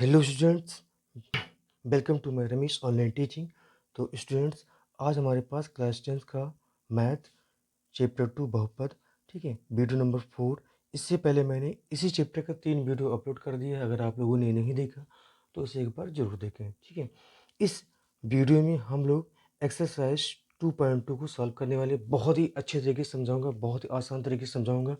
Hello students, welcome to my Ramesh online teaching. तो students, आज हमारे पास क्लास 10 का मैथ चैप्टर 2 बहुपद, ठीक है, वीडियो नंबर 4। इससे पहले मैंने इसी चैप्टर का 3 वीडियो अपलोड कर दिया है। अगर आप लोगों ने नहीं देखा तो इसे एक बार ज़रूर देखें, ठीक है। इस वीडियो में हम लोग एक्सरसाइज 2.2 को सॉल्व करने वाले, बहुत ही अच्छे तरीके से समझाऊंगा, बहुत ही आसान तरीके से समझाऊंगा।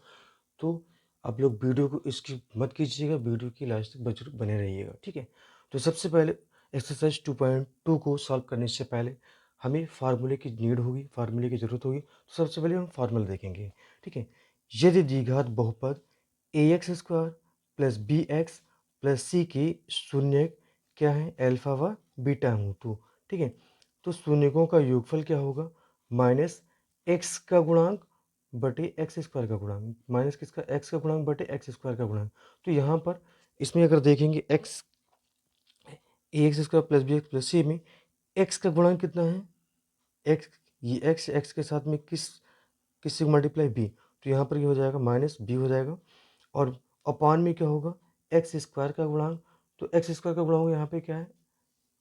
तो आप लोग वीडियो को स्किप मत कीजिएगा, वीडियो की लास्ट तक जरूर बने रहिएगा, ठीक है। तो सबसे पहले एक्सरसाइज 2.2 को सॉल्व करने से पहले हमें फार्मूले की नीड होगी, फार्मूले की ज़रूरत होगी। तो सबसे पहले हम फार्मूला देखेंगे, ठीक है। यदि द्विघात बहुपद ax² plus bx plus c के शून्य क्या है, अल्फा व बीटा हूँ तो, ठीक है। तो शून्यकों का योगफल क्या होगा, माइनस एक्स का गुणांक बटे एक्स स्क्वायर का गुणांक, माइनस किसका, एक्स का गुणांक बटे एक्स स्क्वायर का गुणांक। तो यहाँ पर इसमें अगर देखेंगे x ax² plus bx plus c में एक्स का गुणांक कितना है, एक्स, ये एक्स के साथ में किससे मल्टीप्लाई बी, तो यहाँ पर ये हो जाएगा माइनस बी हो जाएगा। और अपान में क्या होगा, एक्स स्क्वायर का गुणांक। तो एक्स स्क्वायर का गुणांक यहाँ पे क्या है,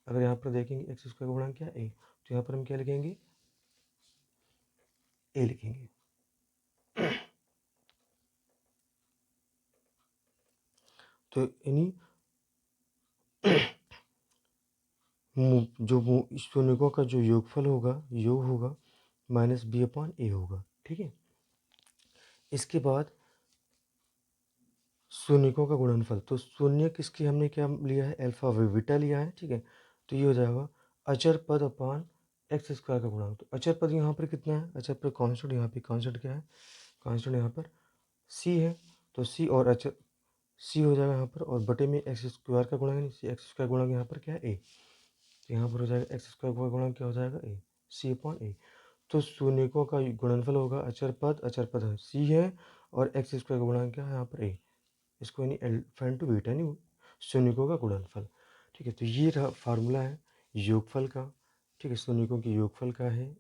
अगर यहाँ पर देखेंगे एक्स स्क्वायर का गुणांक क्या है, ए। तो यहाँ पर हम क्या लिखेंगे, ए लिखेंगे। तो यानी जो शून्यकों का जो योगफल होगा, योग होगा माइनस बी अपॉन ए होगा, ठीक है। इसके बाद शून्यकों का गुणनफल, तो शून्य किसकी हमने क्या लिया है, अल्फा व बीटा लिया है, ठीक है। तो ये हो जाएगा अचर पद अपान एक्स स्क्वायर का गुणांक। तो अचर पद यहाँ पर कितना है, अचर पद कांस्टेंट, यहाँ पे कांस्टेंट क्या है, कांस्टेंट यहाँ पर सी है। तो सी और अचर सी हो जाएगा यहाँ पर, और बटे में एक्स स्क्वायर का गुणांक, एक्स स्क्वायर गुणांक यहाँ पर क्या है, ए। तो यहाँ पर हो जाएगा एक्स स्क्वायर का गुणांक क्या हो जाएगा, ए, सी अपॉन ए। तो शून्यकों का गुणनफल होगा अचर पद है सी है, और एक्स स्क्वायर का गुणांक क्या है यहाँ पर, ए। इसको यानी अल्फा इंटू बीटा यानी शून्यकों का गुणनफल, ठीक है। तो ये रहा फार्मूला है योगफल का, ठीक है, शून्यकों के योगफल का है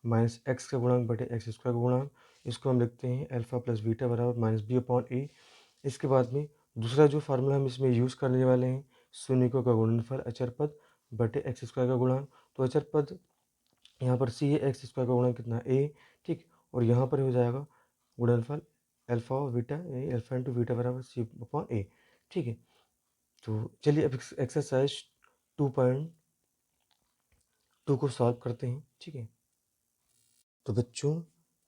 माइनस एक्स का गुणांक बटे एक्स स्क्वायर का गुणांक। इसको हम लिखते हैं अल्फा प्लस बीटा बराबर माइनस बी अपॉन ए। इसके बाद में दूसरा जो फार्मूला हम इसमें यूज़ करने वाले हैं, शून्यकों का गुणनफल अचर पद बटे एक्स स्क्वायर का गुणांक। तो अचर पद यहाँ पर सी है, एक्स स्क्वायर का गुणांक कितना, ए, ठीक। और यहाँ पर हो जाएगा गुणनफल अल्फा और बीटा, अल्फा इंटू बीटा बराबर सी अपॉन ए, ठीक है। तो चलिए अब एक्सरसाइज 2.2 को सॉल्व करते हैं, ठीक है। तो बच्चों,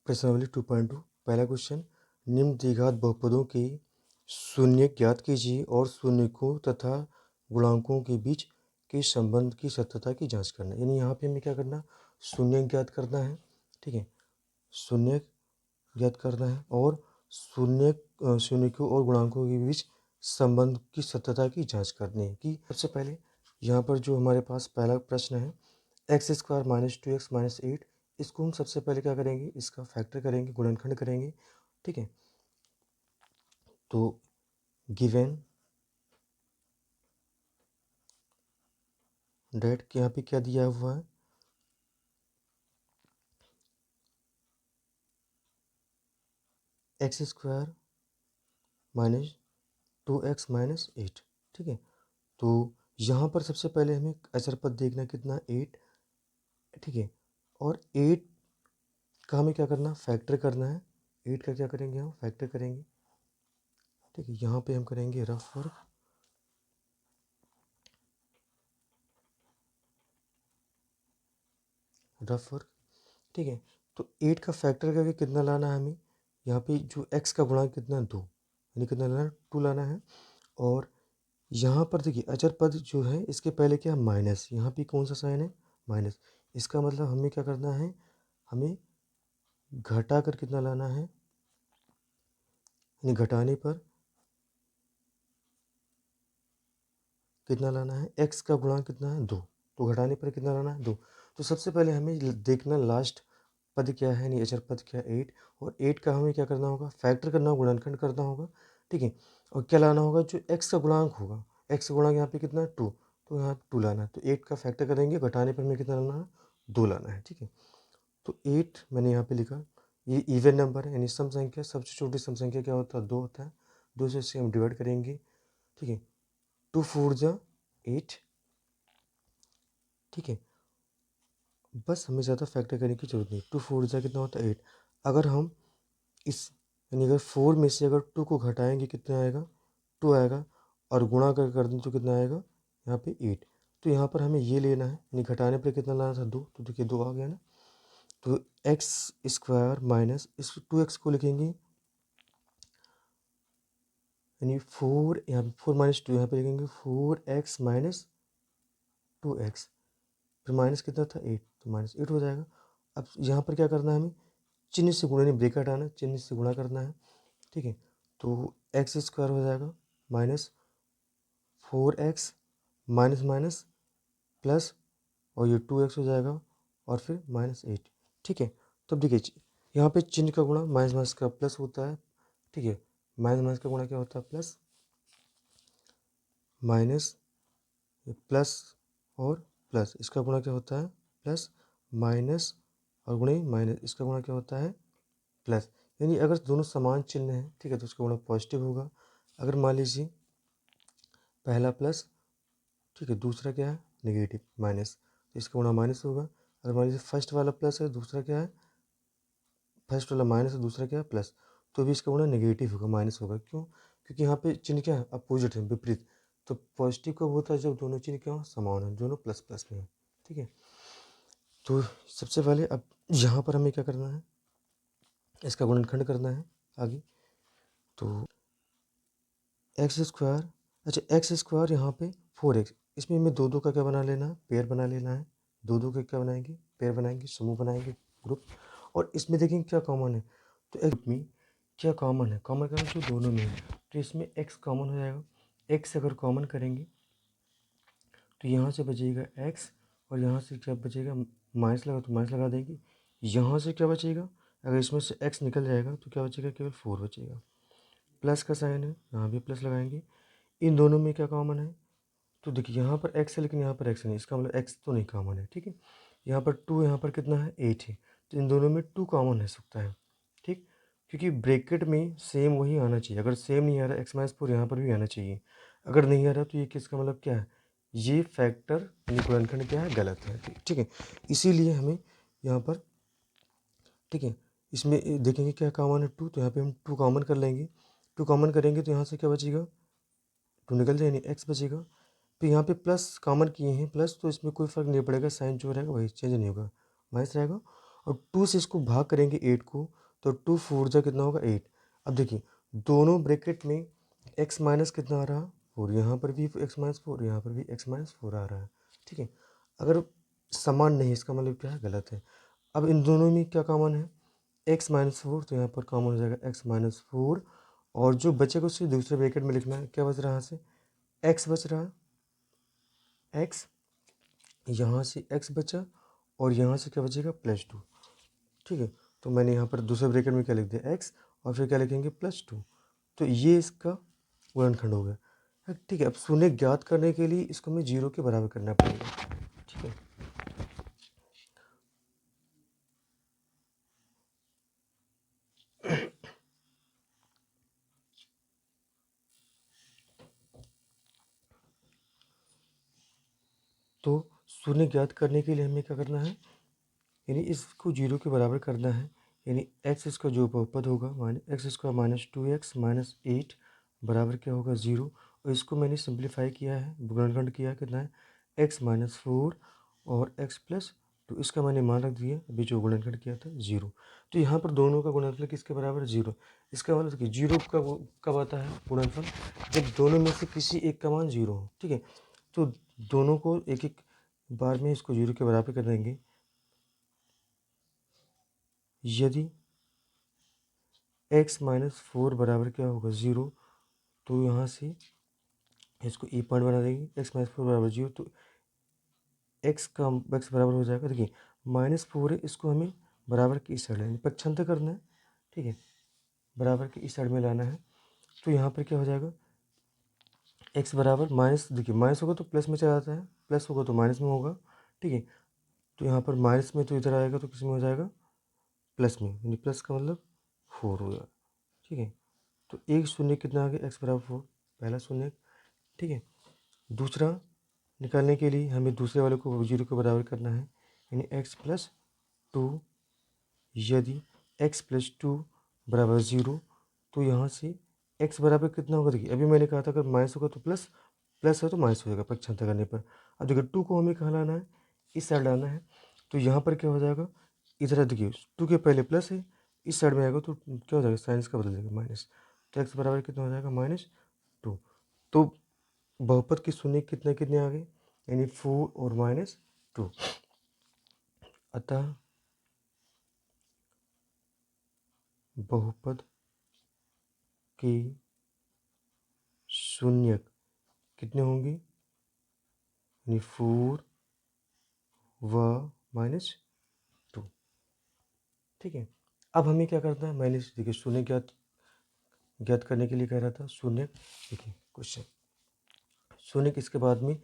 प्रश्नावली 2.2 पहला क्वेश्चन, निम्न द्विघात बहुपदों के शून्य ज्ञात कीजिए और शून्यकों तथा गुणांकों के बीच के संबंध की सत्यता की जांच करना। यानी यहाँ पे हमें क्या करना, शून्य ज्ञात करना है, ठीक है, शून्य ज्ञात करना है, और शून्यकों और गुणांकों के बीच संबंध की सत्यता की जांच करनी है। कि सबसे पहले यहाँ पर जो हमारे पास पहला प्रश्न है, x square minus 2x minus 8, इसको हम सबसे पहले क्या करेंगे, इसका फैक्टर करेंगे, गुणनखंड करेंगे, ठीक है। तो गिवन डेट के यहाँ पे क्या दिया हुआ है, x square minus 2x minus 8, ठीक है। तो यहाँ पर सबसे पहले हमें अचर पद देखना कितना, 8, ठीक है। और 8 का हमें क्या करना, फैक्टर करना है। 8 का क्या करेंगे, हम फैक्टर करेंगे, ठीक है। यहाँ पे हम करेंगे रफ वर्क, ठीक है। तो 8 का फैक्टर करके कितना लाना है हमें, यहाँ पे जो x का गुणांक कितना है, 2, यानी कितना लाना है, 2 लाना है। और यहाँ पर देखिए अचर पद जो है इसके पहले क्या, माइनस, यहाँ पे कौन सा साइन है, माइनस। इसका मतलब हमें क्या करना है, हमें घटा कर कितना लाना है, यानी घटाने पर कितना लाना है, x का गुणांक कितना है, 2। तो घटाने पर कितना लाना है, 2। तो सबसे पहले हमें देखना लास्ट पद क्या है, यानी अचर पद क्या है, 8। और 8 का हमें क्या करना होगा, फैक्टर करना होगा, गुणनखंड करना होगा, ठीक है। और क्या लाना होगा, जो x का गुणांक होगा, x का गुणांक यहाँ पे कितना है, 2। तो यहाँ 2 लाना है। तो 8 का फैक्टर करेंगे, घटाने पर हमें कितना लाना है, 2 लाना है, ठीक है। तो 8 मैंने यहाँ पे लिखा, ये इवन नंबर है, यानी सम संख्या, सबसे छोटी सम संख्या क्या होता है, 2 होता है। 2 से इसे हम डिवाइड करेंगे, ठीक है। 2 4 जा 8, ठीक है। बस हमें ज़्यादा फैक्टर करने की ज़रूरत नहीं। 2 4 जा कितना होता है 8। अगर हम इस यानी अगर 4 में से अगर 2 को घटाएंगे कितना आएगा, 2 आएगा, और गुणा कर दें तो कितना आएगा यहाँ पे 8। तो यहाँ पर हमें ये लेना है, यानी घटाने पर कितना लाना था 2, तो देखिए 2 आ गया ना। तो एक्स स्क्वायर माइनस इस 2x को लिखेंगे, यानी 4, यहाँ पे 4 माइनस 2 यहाँ पे लिखेंगे 4x माइनस 2x, फिर माइनस कितना था 8, तो माइनस 8 हो जाएगा। अब यहाँ पर क्या करना है हमें, चिन्ह से गुणा, नहीं ब्रेक हटाना, चिन्ह से गुणा करना है, ठीक है। तो एक्स स्क्वायर हो जाएगा minus 4x minus minus plus, और ये 2x हो जाएगा, और फिर माइनस 8, ठीक है। तो अब देखिए यहाँ पे चिन्ह का गुणा माइनस माइनस का प्लस होता है, ठीक है। माइनस माइनस का गुणा क्या होता है, प्लस, माइनस, प्लस और प्लस, इसका गुणा क्या होता है प्लस, माइनस और गुणे माइनस, इसका गुणा क्या होता है प्लस। यानी अगर दोनों समान चिन्ह हैं, ठीक है, तो उसका गुणा पॉजिटिव होगा। अगर मान लीजिए पहला प्लस, ठीक है, दूसरा क्या है नेगेटिव माइनस, तो इसका गुणा माइनस होगा। अगर मान लीजिए फर्स्ट वाला प्लस है, दूसरा क्या है, फर्स्ट वाला माइनस है, दूसरा क्या है प्लस, तो भी इसका गुणा नेगेटिव होगा, माइनस होगा। क्यों? क्योंकि यहाँ पे चिन्ह क्या है, अपोजिट है, विपरीत। तो पॉजिटिव कब होता है, जब दोनों चिन्ह क्या हो, समान है, दोनों प्लस प्लस में है, ठीक है। तो सबसे पहले अब यहाँ पर हमें क्या करना है, इसका गुणनखंड करना है आगे। तो एक्स स्क्वायर, अच्छा एक्स स्क्वायर यहाँ पे 4x, इसमें हमें दो दो का क्या बना लेना है, पेयर बना लेना है। दो दो का क्या बनाएंगे, पेयर बनाएंगे, समूह बनाएंगे, ग्रुप। और इसमें देखेंगे क्या कॉमन है, तो एक ग्रुप में क्या कॉमन है, कॉमन करना जो दोनों में है, तो इसमें x कॉमन हो जाएगा। x अगर कॉमन करेंगे तो यहाँ से बचेगा x, और यहाँ से क्या बचेगा, माइनस लगा तो माइनस लगा देंगे। यहाँ से क्या बचेगा, अगर इसमें से x निकल जाएगा तो क्या बचेगा, केवल 4 बचेगा। प्लस का साइन है, यहाँ भी प्लस लगाएंगे। इन दोनों में क्या कॉमन है, तो देखिए यहाँ पर x है लेकिन यहाँ पर x नहीं, इसका मतलब x तो नहीं कॉमन है, ठीक है। यहाँ पर 2, यहाँ पर कितना है 8 है, तो इन दोनों में 2 कॉमन रह सकता है, ठीक। क्योंकि ब्रैकेट में सेम वही आना चाहिए, अगर सेम नहीं आ रहा x माइनस 4 यहाँ पर भी आना चाहिए। अगर नहीं आ रहा तो ये किसका मतलब क्या है, ये फैक्टर यानी गुणनखंड क्या है, गलत है, ठीक है। इसीलिए हमें यहाँ पर, ठीक है, इसमें देखेंगे क्या कॉमन है 2, तो यहाँ पे हम 2 कॉमन कर लेंगे। 2 कॉमन करेंगे तो यहाँ से क्या बचेगा, 2 निकल जाए, यानी x बचेगा। तो यहाँ पे प्लस कॉमन किए हैं, प्लस, तो इसमें कोई फ़र्क नहीं पड़ेगा, साइन जो रहेगा वही चेंज नहीं होगा, माइनस रहेगा। और 2 से इसको भाग करेंगे 8 को, तो 2 4 जा कितना होगा 8। अब देखिए दोनों ब्रैकेट में x माइनस कितना आ रहा, 4, यहाँ पर भी x माइनस 4, यहाँ पर भी x माइनस 4 आ रहा है, ठीक है। अगर समान नहीं, इसका मतलब क्या है, गलत है। अब इन दोनों में क्या कॉमन है, x माइनस 4, तो यहाँ पर कॉमन हो जाएगा x माइनस 4, और जो बचेगा उसे दूसरे ब्रैकेट में लिखना है। क्या बच रहा है, यहाँ से x बच रहा है, x, यहाँ से x बचा, और यहाँ से क्या बचेगा +2, ठीक है। तो मैंने यहाँ पर दूसरे ब्रैकेट में क्या लिख दिया x, और फिर क्या लिखेंगे +2, तो ये इसका गुणनखंड हो गया, ठीक है। अब शून्य ज्ञात करने के लिए इसको हमें 0 के बराबर करना पड़ेगा, ठीक है। तो शून्य ज्ञात करने के लिए हमें क्या करना है, यानी इसको 0 के बराबर करना है, यानी x इसका जो बहुपद होगा x square minus 2x minus 8 बराबर क्या होगा 0। और इसको मैंने सिंप्लीफाई किया है, गुणनखंड किया है, कितना है x माइनस 4 और x प्लस 2, इसका मैंने मान रख दिया, अभी जो गुणनखंड किया था 0। तो यहाँ पर दोनों का गुणनफल किसके बराबर 0, इसका मतलब कि 0 कब आता है गुणनफल, जब दोनों में से किसी एक का मान 0 हो, ठीक है। तो दोनों को एक एक बार में इसको 0 के बराबर कर देंगे। यदि x माइनस 4 बराबर क्या होगा 0, तो यहाँ से इसको e पॉइंट बना देंगे, x माइनस 4 बराबर 0, तो x का x बराबर हो जाएगा, देखिए -4 है, इसको हमें बराबर की इस साइड लाना, पक्षांतर करना है, ठीक है, बराबर की इस साइड में लाना है। तो यहाँ पर क्या हो जाएगा, x बराबर माइनस, देखिए माइनस होगा तो प्लस में चला जाता है, प्लस होगा तो माइनस में होगा, ठीक है। तो यहाँ पर माइनस में तो इधर आएगा तो किस में हो जाएगा, प्लस में, यानी प्लस का मतलब 4 होगा, ठीक है। तो एक शून्य कितना आ गया, x बराबर 4, पहला शून्य, ठीक है। दूसरा निकालने के लिए हमें दूसरे वाले को 0 के बराबर करना है, यानी x+2। यदि x+2 बराबर 0 तो यहाँ से x बराबर कितना होगा, देखिए अभी मैंने कहा था अगर माइनस होगा तो प्लस, प्लस है तो माइनस हो जाएगा पक्षांतर करने पर। अब देखिए 2 को हमें कहाँ लाना है, इस साइड लाना है, तो यहाँ पर क्या हो जाएगा, इधर देखिए 2 के पहले प्लस है, इस साइड में आएगा तो क्या हो जाएगा, साइन इसका बदल जाएगा माइनस, तो x बराबर कितना हो जाएगा, -2। तो बहुपद के शून्य कितने कितने आ गए, यानी 4 और -2। अतः बहुपद के शून्यक कितने होंगे, यानी 4 व -2। ठीक है, अब हमें क्या करना है, मैंने देखिए शून्य ज्ञात ज्ञात करने के लिए कह रहा था, शून्य, देखिए क्वेश्चन शून्य इसके बाद में,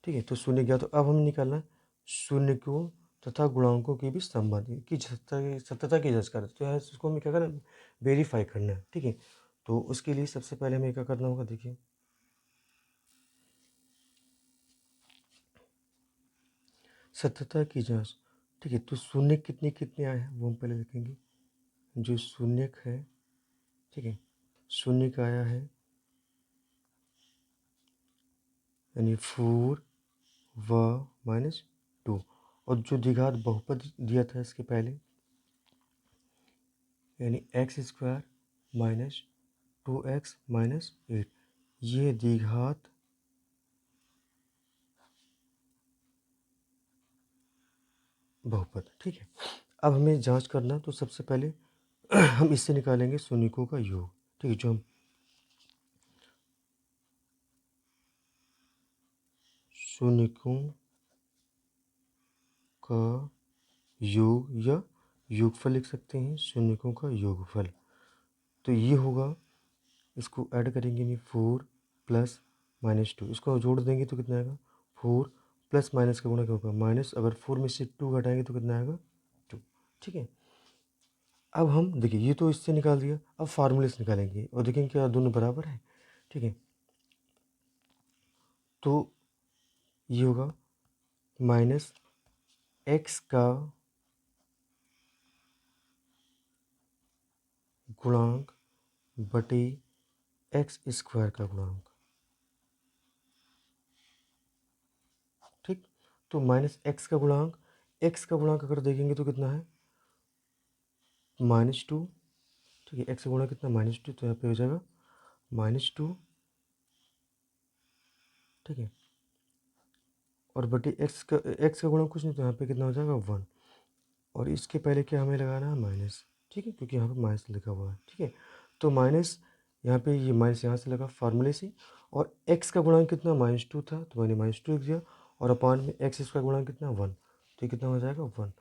ठीक है, तो शून्य ज्ञात, तो अब हमें निकालना शून्यकों तथा गुणांकों के बीच संबंध की सत्यता की जांच करना, तो यहाँ उसको हमें क्या करना है, वेरीफाई करना है। ठीक है, तो उसके लिए सबसे पहले हमें क्या करना होगा, देखिए सत्यता की जांच। ठीक है, तो शून्य कितने कितने आए हैं वो हम पहले लिखेंगे, जो शून्यक है, ठीक है, शून्य का आया है यानी 4 व -2, और जो द्विघात बहुपद दिया था इसके पहले, यानी x² - 2x - 8, ये द्विघात बहुपद। ठीक है, अब हमें जांच करना, तो सबसे पहले हम इससे निकालेंगे शून्यकों का योग। ठीक है, जो हम शून्यकों का योग या योगफल लिख सकते हैं, शून्यकों का योगफल, तो ये होगा, इसको ऐड करेंगे, नहीं 4 + -2, इसको जोड़ देंगे तो कितना आएगा, 4 प्लस माइनस का गुणा क्या होगा, माइनस, अगर 4 में से 2 घटाएंगे तो कितना आएगा, 2। ठीक है, अब हम देखिए ये तो इससे निकाल दिया, अब फार्मूले से निकालेंगे और देखेंगे क्या दोनों बराबर है। ठीक है, तो ये होगा -x का गुणांक बटे x² का गुणांक। ठीक, तो -x का गुणांक, x का गुणांक अगर देखेंगे तो कितना है, -2। ठीक है, x का गुणा कितना, -2, तो यहाँ पे हो जाएगा -2। ठीक है, और बटे x का गुणा कुछ नहीं, तो यहाँ पे कितना हो जाएगा, 1, और इसके पहले क्या हमें लगाना है, माइनस। ठीक है, क्योंकि यहाँ पे माइनस लिखा हुआ है। ठीक है, तो माइनस यहाँ पे, ये माइनस यहाँ से लगा फार्मूले से, और x का गुणांक कितना, -2 था, तो मैंने -2 लिख दिया, और अपान में x इसका गुणांक कितना, 1, तो ये कितना हो जाएगा, 1।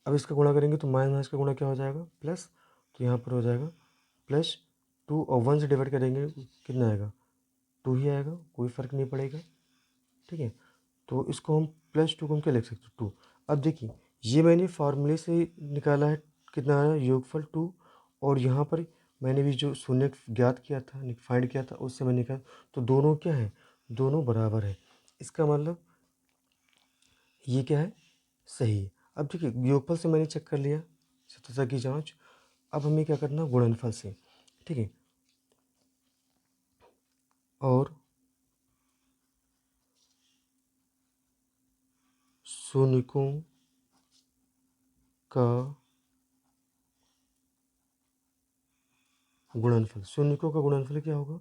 अब इसका गुणा करेंगे तो माइनस का गुणा क्या हो जाएगा, प्लस, तो यहाँ पर हो जाएगा +2, और 1 से डिवाइड करेंगे कितना आएगा, 2 ही आएगा, कोई फ़र्क नहीं पड़ेगा। ठीक है, तो इसको हम +2 को हम क्या लिख सकते हैं, 2। अब देखिए ये मैंने फार्मूले से निकाला है, कितना आया, योगफल 2, और यहाँ पर मैंने भी जो शून्य ज्ञात किया था, फाइंड किया था, उससे मैंने निकाला, तो दोनों क्या है, दोनों बराबर है। इसका मतलब ये क्या है, सही है। अब देखिए योगफल से मैंने चेक कर लिया, सत्यता की जाँच। अब हमें क्या करना, गुणनफल से। ठीक है, और शून्यकों का गुणनफल, शून्यकों का गुणनफल क्या होगा,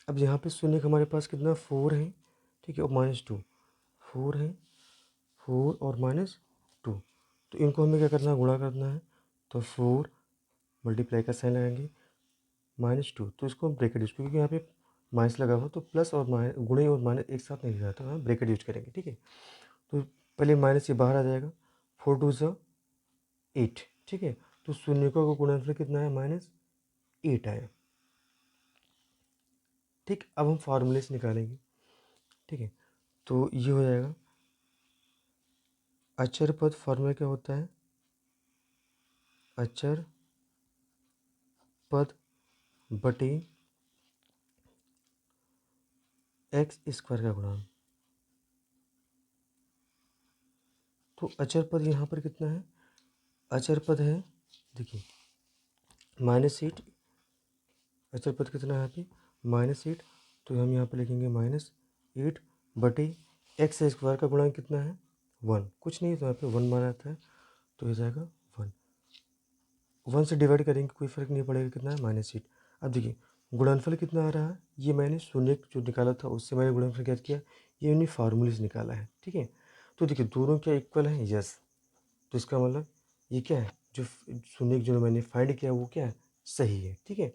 अब यहाँ पे शून्य हमारे पास कितना, 4 है। ठीक है, और -2, 4 है, 4 और -2, तो इनको हमें क्या करना है, गुणा करना है, तो 4 मल्टीप्लाई का साइन लगाएंगे, -2, तो इसको हम ब्रैकेट यूज, क्योंकि यहाँ पे माइनस लगा हुआ, तो प्लस और माइनस, गुणे और माइनस एक साथ नहीं लिखा, तो हम ब्रैकेट यूज करेंगे। ठीक है, तो पहले माइनस ये बाहर आ जाएगा, 4 2 ज़ा 8। ठीक है, तो शून्यकों का गुणनफल कितना है, -8 आया। ठीक, अब हम फार्मूले से निकालेंगे। ठीक है, तो ये हो जाएगा, अचर पद फार्मूला क्या होता है, अचर पद बटे x² का गुणांक। तो अचर पद यहाँ पर कितना है, अचर पद है देखिए -8, अचर पद कितना है यहाँ पे -8, तो हम यहाँ पे लिखेंगे -8 बटे एक्स स्क्वायर का गुणा कितना है 1, कुछ नहीं है तो यहाँ पे 1 माना जाता है, तो हो जाएगा 1, 1 से डिवाइड करेंगे कोई फर्क नहीं पड़ेगा, कितना है -8। अब देखिए गुणनफल कितना आ रहा है, ये मैंने शून्य जो निकाला था उससे मैंने गुणनफल ज्ञात किया, ये मैंने फार्मूले से निकाला है, ठीक है। तो देखिए दोनों क्या इक्वल है, यस, तो इसका मतलब ये क्या है, जो शून्य जो मैंने फाइंड किया वो क्या है, सही है, ठीक है।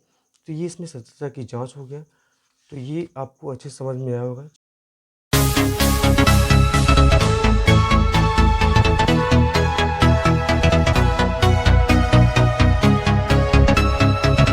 तो ये इसमें सत्यता की जांच हो गया। तो ये आपको अच्छे से समझ में आया होगा।